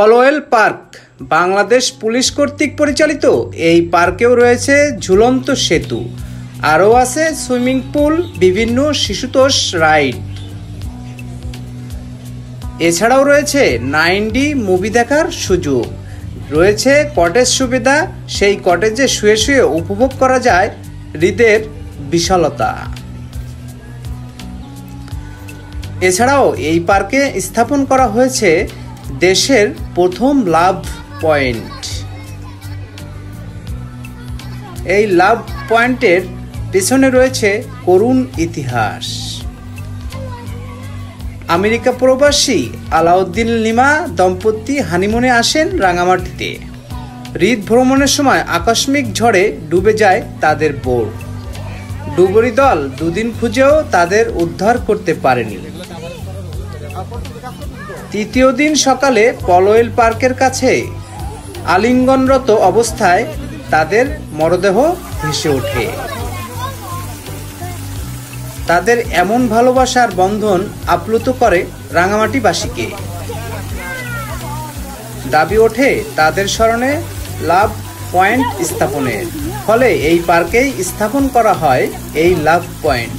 Polwel park Bangladesh police কর্তৃক পরিচালিত। এই পার্কেও রয়েছে ঝুলন্ত সেতু, আরও আছে সুইমিং পুল, বিভিন্ন শিশুতোষ রাইড। এছাড়াও রয়েছে 9D মুভি দেখার সুযোগ, রয়েছে কটেজ সুবিধা। সেই কটেজে শুয়ে শুয়ে উপভোগ করা যায় হ্রদের বিশালতা। এছাড়াও এই পার্কে স্থাপন করা হয়েছে দেশের প্রথম লাভ পয়েন্ট। এই লাভ পয়েন্টের পিছনে রয়েছে করুণ ইতিহাস। আমেরিকা প্রবাসী আলাউদ্দিন লিমা দম্পতি হানিমুনে আসেন রাঙামাটিতে। হ্রদ ভ্রমণের সময় আকস্মিক ঝড়ে ডুবে যায় তাদের বোট। ডুবুরি দল 2 দিন খুঁজেও তাদের উদ্ধার করতে পারেনি। তৃতীয় দিন সকালে পলওয়েল পার্কের কাছে আলিঙ্গনরত অবস্থায় তাদের মরদেহ ভেসে ওঠে। তাদের এমন ভালোবাসার বন্ধন আপ্লুত করে রাঙামাটিবাসীকে। দাবি ওঠে তাদের স্মরণে লাভ পয়েন্ট স্থাপনের। ফলে এই পার্কেই স্থাপন করা হয় এই লাভ পয়েন্ট।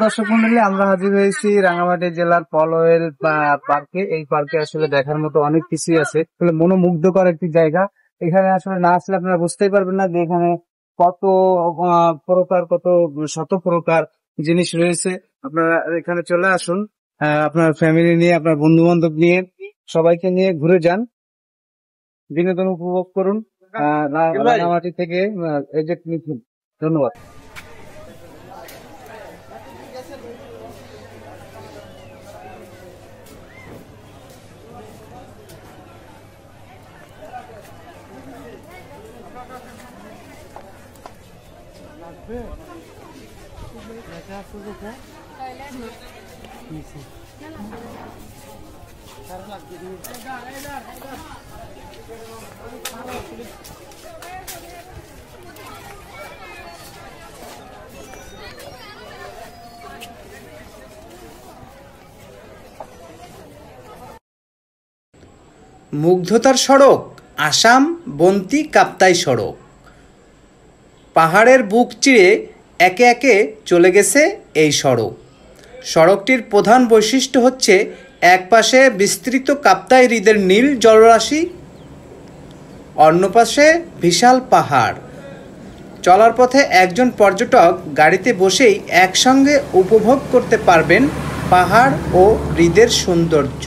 দর্শক মন্ডলী, আমরা হাজির হয়েছি রাঙামাটি জেলার পলওয়েল পার্কে। এই পার্কে আসলে দেখার মতো অনেক কিছুই আছে, মনোমুগ্ধকর একটি জায়গা। এখানে আসলে না আসলে আপনারা বুঝতেই পারবেন না যে এখানে কত প্রকার, কত শত প্রকার জিনিস রয়েছে। আপনারা এখানে চলে আসুন, আপনার ফ্যামিলি নিয়ে, আপনার বন্ধু বান্ধব নিয়ে, সবাইকে নিয়ে ঘুরে যান, বিনোদন উপভোগ করুন। রাঙামাটি থেকে এজেন্ট নিখিল, ধন্যবাদ। মুগ্ধতার সড়ক আসাম বন্তি কাপ্তাই সড়ক। পাহাড়ের বুক চিরে একে একে চলে গেছে এই সড়ক। সড়কটির প্রধান বৈশিষ্ট্য হচ্ছে এক পাশে বিস্তৃত কাপ্তাই হ্রদের নীল জলরাশি, অন্য পাশে বিশাল পাহাড়। চলার পথে একজন পর্যটক গাড়িতে বসেই একসঙ্গে উপভোগ করতে পারবেন পাহাড় ও হ্রদের সৌন্দর্য।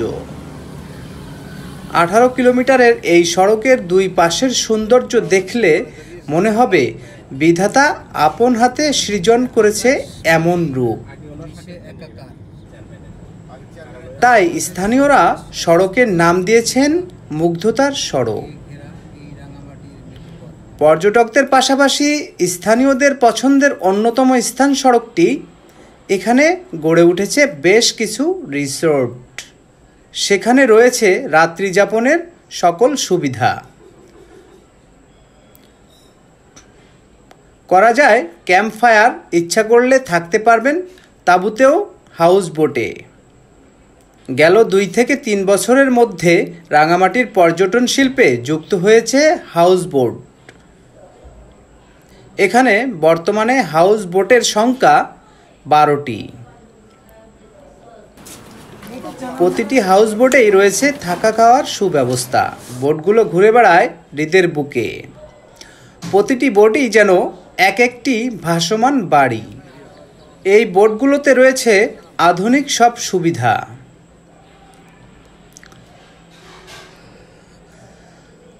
18 কিলোমিটারের এই সড়কের 2 পাশের সৌন্দর্য দেখলে মনে হবে বিধাতা আপন হাতে সৃজন করেছে এমন রূপ। তাই স্থানীয়রা সড়কের নাম দিয়েছেন মুগ্ধতার সড়ক। পর্যটকদের পাশাপাশি স্থানীয়দের পছন্দের অন্যতম স্থান সড়কটি। এখানে গড়ে উঠেছে বেশ কিছু রিসোর্ট। সেখানে রয়েছে রাত্রি যাপনের সকল সুবিধা। করা যায় ক্যাম্প ফায়ার, ইচ্ছা করলে থাকতে পারবেন তাঁবুতেও, হাউস বোটে। গেল 2 থেকে 3 বছরের মধ্যে রাঙামাটির পর্যটন শিল্পে যুক্ত হয়েছে হাউস বোট। এখানে বর্তমানে হাউস বোটের সংখ্যা 12টি। প্রতিটি হাউস বোটেই রয়েছে থাকা খাওয়ার সুব্যবস্থা। বোটগুলো ঘুরে বেড়ায় হ্রদের বুকে। প্রতিটি বোটই যেন এক একটি ভাসমান বাড়ি। এই বোটগুলোতে রয়েছে আধুনিক সব সুবিধা।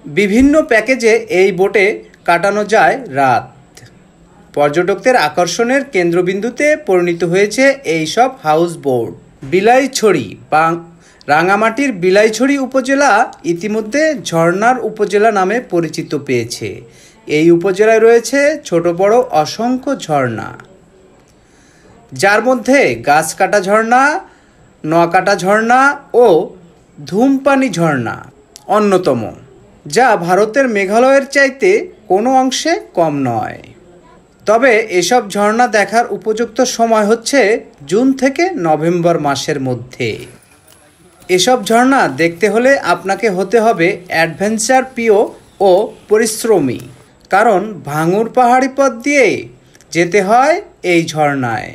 বিভিন্ন প্যাকেজে এই বোটে কাটানো যায় রাত। পর্যটকদের আকর্ষণের কেন্দ্রবিন্দুতে পরিণত হয়েছে এই সব হাউস বোট। বিলাইছড়ি বা রাঙামাটির বিলাইছড়ি উপজেলা ইতিমধ্যে ঝর্ণার উপজেলা নামে পরিচিত পেয়েছে। এই উপজেলায় রয়েছে ছোট বড় অসংখ্য ঝর্ণা, যার মধ্যে গাছকাটা ঝর্ণা, নোয়াকাটা ঝর্ণা ও ধূমপানি ঝর্ণা অন্যতম, যা ভারতের মেঘালয়ের চাইতে কোনো অংশে কম নয়। তবে এসব ঝর্ণা দেখার উপযুক্ত সময় হচ্ছে জুন থেকে নভেম্বর মাসের মধ্যে। এসব ঝর্ণা দেখতে হলে আপনাকে হতে হবে অ্যাডভেঞ্চার প্রিয় ও পরিশ্রমী, কারণ ভাঙুর পাহাড়ি পথ দিয়ে যেতে হয় এই ঝর্ণায়।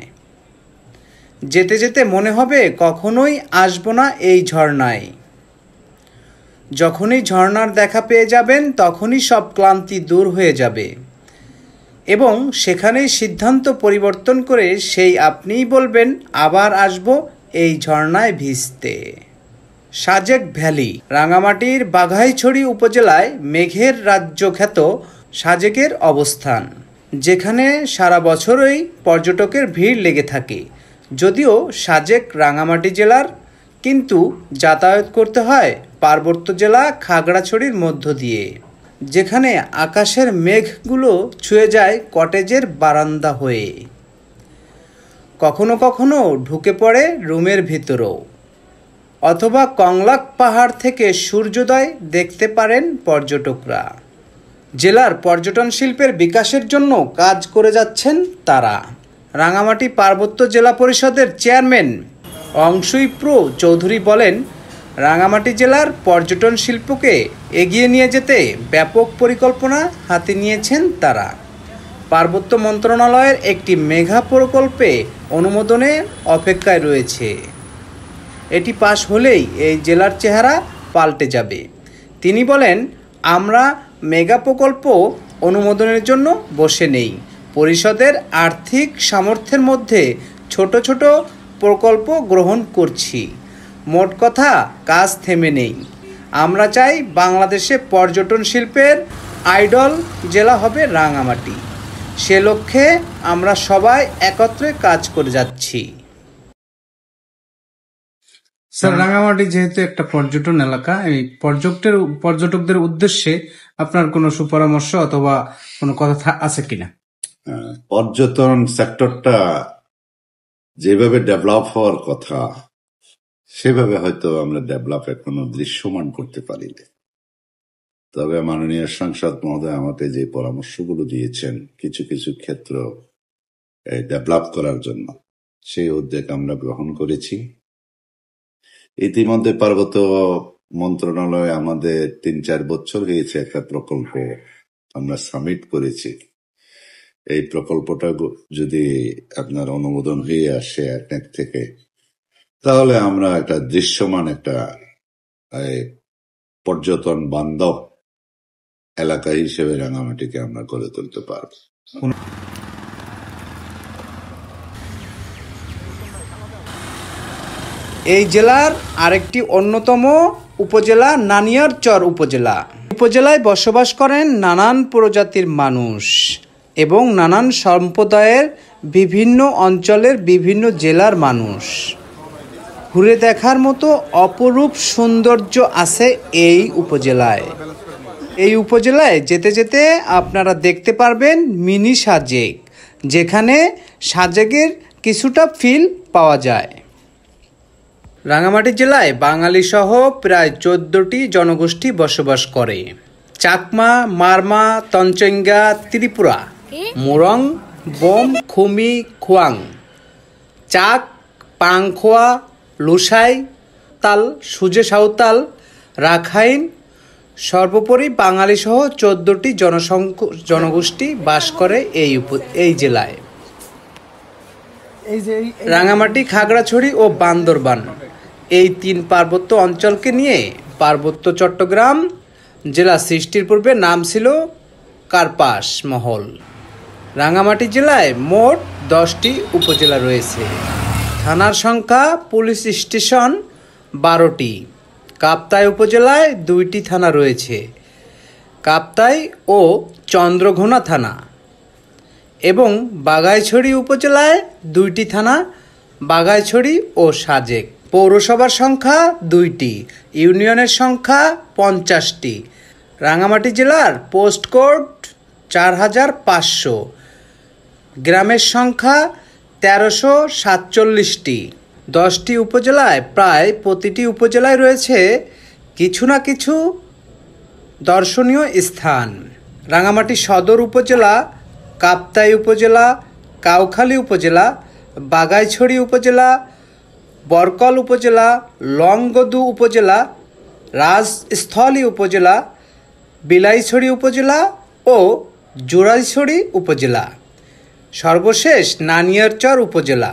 যেতে যেতে মনে হবে কখনোই আসবো না এই ঝর্ণায়। যখনই ঝর্ণার দেখা পেয়ে যাবেন তখনই সব ক্লান্তি দূর হয়ে যাবে এবং সেখানেই সিদ্ধান্ত পরিবর্তন করে সেই আপনিই বলবেন আবার আসবো এই ঝর্ণায় ভিজতে। সাজেক ভ্যালি রাঙামাটির বাঘাইছড়ি উপজেলায় মেঘের রাজ্য খ্যাত সাজেকের অবস্থান, যেখানে সারা বছরই পর্যটকের ভিড় লেগে থাকে। যদিও সাজেক রাঙামাটি জেলার, কিন্তু যাতায়াত করতে হয় পার্বত্য জেলা খাগড়াছড়ির মধ্য দিয়ে, যেখানে আকাশের মেঘগুলো ছুঁয়ে যায় কটেজের বারান্দা হয়ে। কখনো কখনো ঢুকে পড়ে রুমের ভিতরও, অথবা কংলাক পাহাড় থেকে সূর্যোদয় দেখতে পারেন পর্যটকরা। জেলার পর্যটন শিল্পের বিকাশের জন্য কাজ করে যাচ্ছেন তারা। রাঙামাটি পার্বত্য জেলা পরিষদের চেয়ারম্যান অংশুইপ্রো চৌধুরী বলেন, রাঙামাটি জেলার পর্যটন শিল্পকে এগিয়ে নিয়ে যেতে ব্যাপক পরিকল্পনা হাতে নিয়েছেন তারা। পার্বত্য মন্ত্রণালয়ের একটি মেগা প্রকল্পে অনুমোদনের অপেক্ষায় রয়েছে। এটি পাশ হলেই এই জেলার চেহারা পাল্টে যাবে। তিনি বলেন, আমরা মেগা প্রকল্প অনুমোদনের জন্য বসে নেই। পরিষদের আর্থিক সামর্থ্যের মধ্যে ছোট ছোট প্রকল্প গ্রহণ করছি। মোট কথা, কাজ থেমে নেই। আমরা চাই বাংলাদেশে পর্যটন শিল্পের আইডল জেলা হবে রাঙামাটি। সে লক্ষ্যে আমরা সবাই একত্রে কাজ করে যাচ্ছি। স্যার, রাঙামাটি যেহেতু একটা পর্যটন এলাকা, এই পর্যটকদের উদ্দেশ্যে আপনার কোনো সুপরামর্শ অথবা কোনো কথা আছে কিনা? পর্যটন সেক্টরটা যেভাবে ডেভেলপ হওয়ার কথা সেভাবে হয়তো আমরা ডেভেলপ এখনো দৃশ্যমান করতে পারি না। তবে মাননীয় সাংসদ মহোদয় আমাকে যে পরামর্শগুলো দিয়েছেন কিছু কিছু ক্ষেত্র ডেভেলপ করার জন্য, সেই উদ্যোগ আমরা গ্রহণ করেছি। ইতিমধ্যে পার্বত্য মন্ত্রণালয় আমাদের ৩-৪ বছর হয়েছে একটা প্রকল্প আমরা সাবমিট করেছি। এই প্রকল্পটা যদি আপনার অনুমোদন হয়ে আসে একনেক থেকে, তাহলে আমরা একটা দৃশ্যমান একটা পর্যটন বান্ধব এলাকা হিসেবে রাঙামাটিকে আমরা গড়ে তুলতে পারব। এই জেলার আরেকটি অন্যতম উপজেলা নানিয়ারচর উপজেলা। উপজেলায় বসবাস করেন নানান প্রজাতির মানুষ এবং নানান সম্প্রদায়ের বিভিন্ন অঞ্চলের বিভিন্ন জেলার মানুষ। ঘুরে দেখার মতো অপরূপ সৌন্দর্য আছে এই উপজেলায়। এই উপজেলায় যেতে যেতে আপনারা দেখতে পারবেন মিনি সাজেক, যেখানে সাজেকের কিছুটা ফিল পাওয়া যায়। রাঙামাটি জেলায় বাঙালি সহ প্রায় 14টি জনগোষ্ঠী বসবাস করে। চাকমা, মারমা, তঞ্চঙ্গা, ত্রিপুরা, মোরং, বম, খুমি, খোয়াং, চাক, পাংখোয়া, লুসাই, তাল, সুজে সাঁওতাল, রাখাইন, সর্বোপরি বাঙালি সহ 14টি জনগোষ্ঠী বাস করে এই জেলায়। রাঙামাটি, খাগড়াছড়ি ও বান্দরবান এই 3 পার্বত্য অঞ্চলকে নিয়ে পার্বত্য চট্টগ্রাম জেলা সৃষ্টির পূর্বে নাম ছিল কার্পাস মহল। রাঙামাটি জেলায় মোট 10টি উপজেলা রয়েছে। থানার সংখ্যা পুলিশ স্টেশন 12টি। কাপ্তাই উপজেলায় 2টি থানা রয়েছে। কাপ্তাই ও চন্দ্রঘোনা থানা এবং বাঘাইছড়ি উপজেলায় 2টি থানা, বাঘাইছড়ি ও সাজেক। পৌরসভার সংখ্যা 2টি, ইউনিয়নের সংখ্যা 50টি। রাঙামাটি জেলার পোস্ট কোড 4500, গ্রামের সংখ্যা 1347টি। 10টি উপজেলায় প্রায় প্রতিটি উপজেলায় রয়েছে কিছু না কিছু দর্শনীয় স্থান। রাঙামাটি সদর উপজেলা, কাপ্তাই উপজেলা, কাউখালী উপজেলা, বাঘাইছড়ি উপজেলা, বরকল উপজেলা, লংগদু উপজেলা, রাজস্থলী উপজেলা, বিলাইছড়ি উপজেলা ও জোড়াইছড়ি উপজেলা, সর্বশেষ নানিয়ারচর উপজেলা।